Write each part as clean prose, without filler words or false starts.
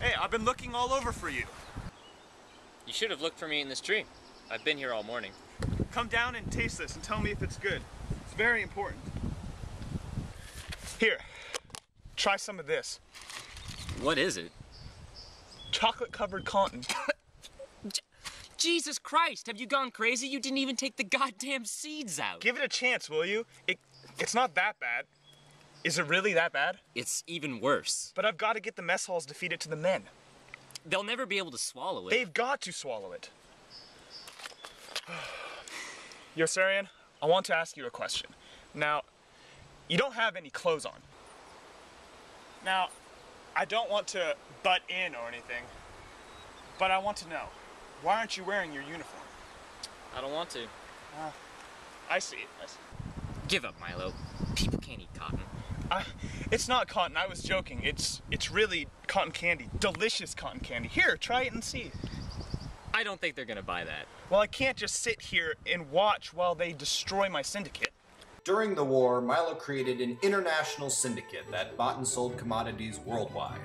Hey, I've been looking all over for you. You should have looked for me in this tree. I've been here all morning. Come down and taste this and tell me if it's good. It's very important. Here, try some of this. What is it? Chocolate-covered cotton. Jesus Christ, have you gone crazy? You didn't even take the goddamn seeds out. Give it a chance, will you? It's not that bad. Is it really that bad? It's even worse. But I've got to get the mess halls to feed it to the men. They'll never be able to swallow it. They've got to swallow it. Yossarian, I want to ask you a question. Now, you don't have any clothes on. Now, I don't want to butt in or anything, but I want to know, why aren't you wearing your uniform? I don't want to. I see. Give up, Milo. People can't eat cotton. It's not cotton, I was joking. It's really cotton candy. Delicious cotton candy. Here, try it and see. I don't think they're gonna buy that. Well, I can't just sit here and watch while they destroy my syndicate. During the war, Milo created an international syndicate that bought and sold commodities worldwide.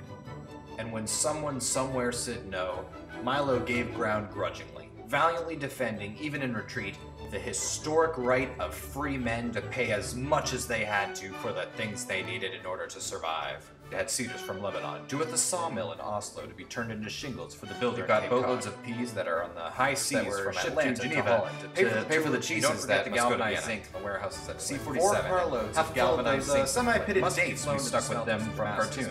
And when someone somewhere said no, Milo gave ground grudgingly, valiantly defending, even in retreat, the historic right of free men to pay as much as they had to for the things they needed in order to survive. They had cedars from Lebanon, due at the sawmill in Oslo to be turned into shingles for the builder. You've got boatloads of peas that are on the high seas from Atlanta to Geneva to pay for the cheeses that the galvanized zinc in the warehouses at C-47. 4 carloads of galvanized zinc, semi-pitted dates we stuck with them from cartoon.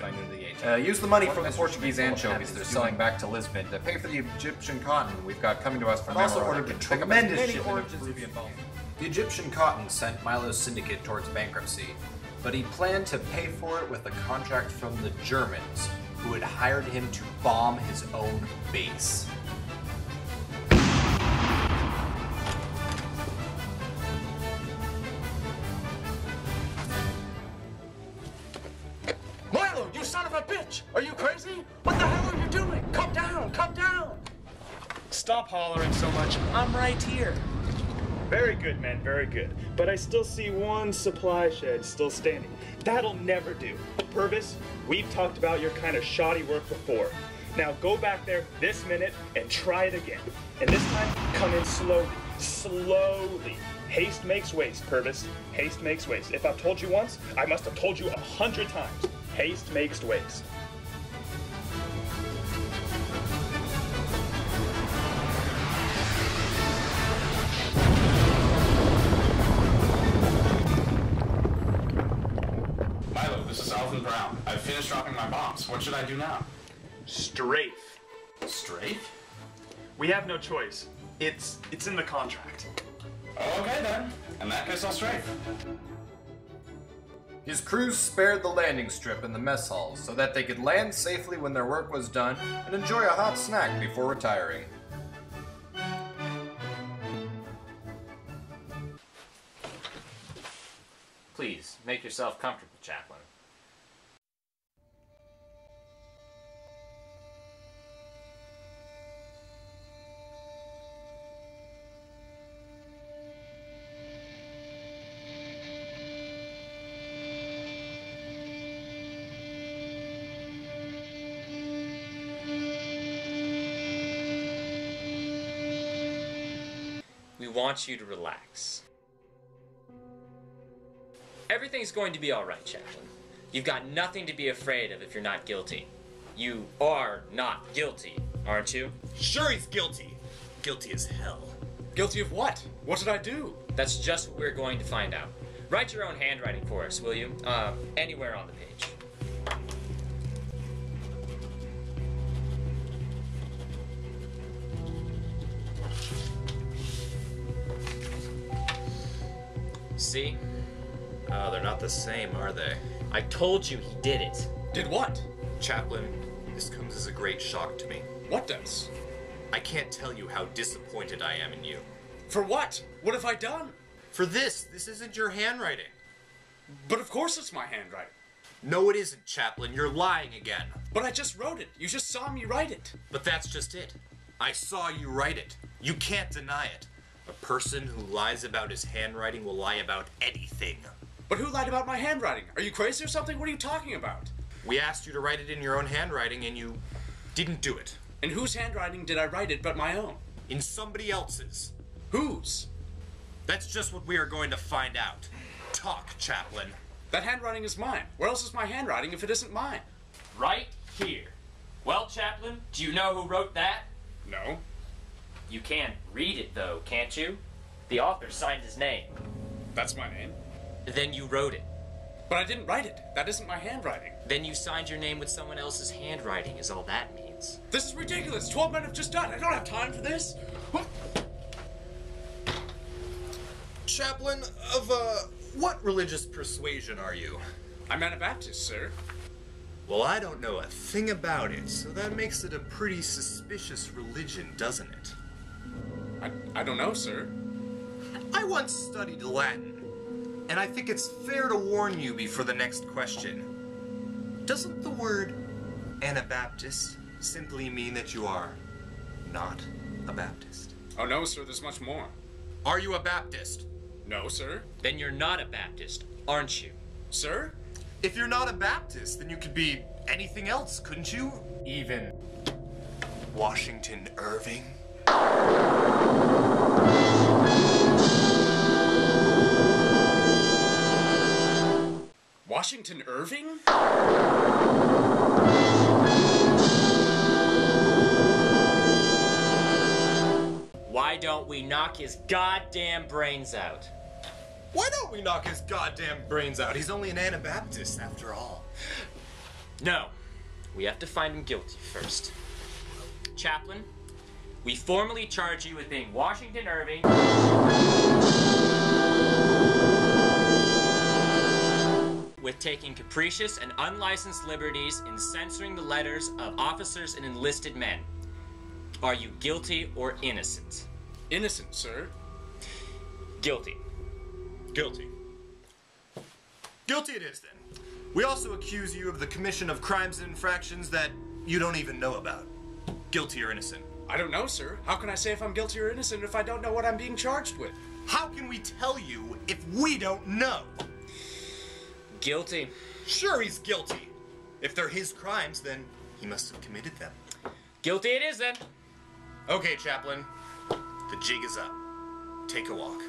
Use the money from the Portuguese anchovies they're selling back to Lisbon to pay for the Egyptian cotton we've got coming to us from also ordered a tremendous shipment of Peruvian balm. The Egyptian cotton sent Milo's syndicate towards bankruptcy, but he planned to pay for it with a contract from the Germans, who had hired him to bomb his own base. Milo, you son of a bitch! Are you crazy? What the hell are you doing? Come down! Come down! Stop hollering so much. I'm right here. Very good, men, very good. But I still see one supply shed still standing. That'll never do. Purvis, we've talked about your kind of shoddy work before. Now go back there this minute and try it again. And this time, come in slowly. Slowly. Haste makes waste, Purvis. Haste makes waste. If I've told you once, I must have told you 100 times. Haste makes waste. This is Alvin Brown. I've finished dropping my bombs. What should I do now? Strafe. Strafe? We have no choice. It's in the contract. Okay then. In that case, I'll strafe. His crews spared the landing strip and the mess halls so that they could land safely when their work was done and enjoy a hot snack before retiring. Please, make yourself comfortable, Chaplain. We want you to relax. Everything's going to be alright, Chaplain. You've got nothing to be afraid of if you're not guilty. You are not guilty, aren't you? Sure he's guilty. Guilty as hell. Guilty of what? What did I do? That's just what we're going to find out. Write your own handwriting for us, will you? Anywhere on the page. See? Oh, they're not the same, are they? I told you he did it. Did what? Chaplain, this comes as a great shock to me. What does? I can't tell you how disappointed I am in you. For what? What have I done? For this isn't your handwriting. But of course it's my handwriting. No, it isn't, Chaplain. You're lying again. But I just wrote it. You just saw me write it. But that's just it. I saw you write it. You can't deny it. A person who lies about his handwriting will lie about anything. But who lied about my handwriting? Are you crazy or something? What are you talking about? We asked you to write it in your own handwriting and you didn't do it. In whose handwriting did I write it but my own? In somebody else's. Whose? That's just what we are going to find out. Talk, Chaplain. That handwriting is mine. Where else is my handwriting if it isn't mine? Right here. Well, Chaplain, do you know who wrote that? No. You can read it, though, can't you? The author signed his name. That's my name. Then you wrote it. But I didn't write it. That isn't my handwriting. Then you signed your name with someone else's handwriting, is all that means. This is ridiculous. 12 men have just died. I don't have time for this. Chaplain, of, what religious persuasion are you? I'm Anabaptist, sir. Well, I don't know a thing about it, so that makes it a pretty suspicious religion, doesn't it? I don't know, sir. I once studied Latin, and I think it's fair to warn you before the next question. Doesn't the word Anabaptist simply mean that you are not a Baptist? Oh, no, sir. There's much more. Are you a Baptist? No, sir. Then you're not a Baptist, aren't you? Sir? If you're not a Baptist, then you could be anything else, couldn't you? Even Washington Irving? Washington Irving? Why don't we knock his goddamn brains out? Why don't we knock his goddamn brains out? He's only an Anabaptist, after all. No. We have to find him guilty first. Chaplain, we formally charge you with being Washington Irving with taking capricious and unlicensed liberties in censoring the letters of officers and enlisted men. Are you guilty or innocent? Innocent, sir. Guilty. Guilty. Guilty it is, then. We also accuse you of the commission of crimes and infractions that you don't even know about. Guilty or innocent? I don't know, sir. How can I say if I'm guilty or innocent if I don't know what I'm being charged with? How can we tell you if we don't know? Guilty. Sure, he's guilty. If they're his crimes, then he must have committed them. Guilty it is, then. Okay, Chaplain. The jig is up. Take a walk.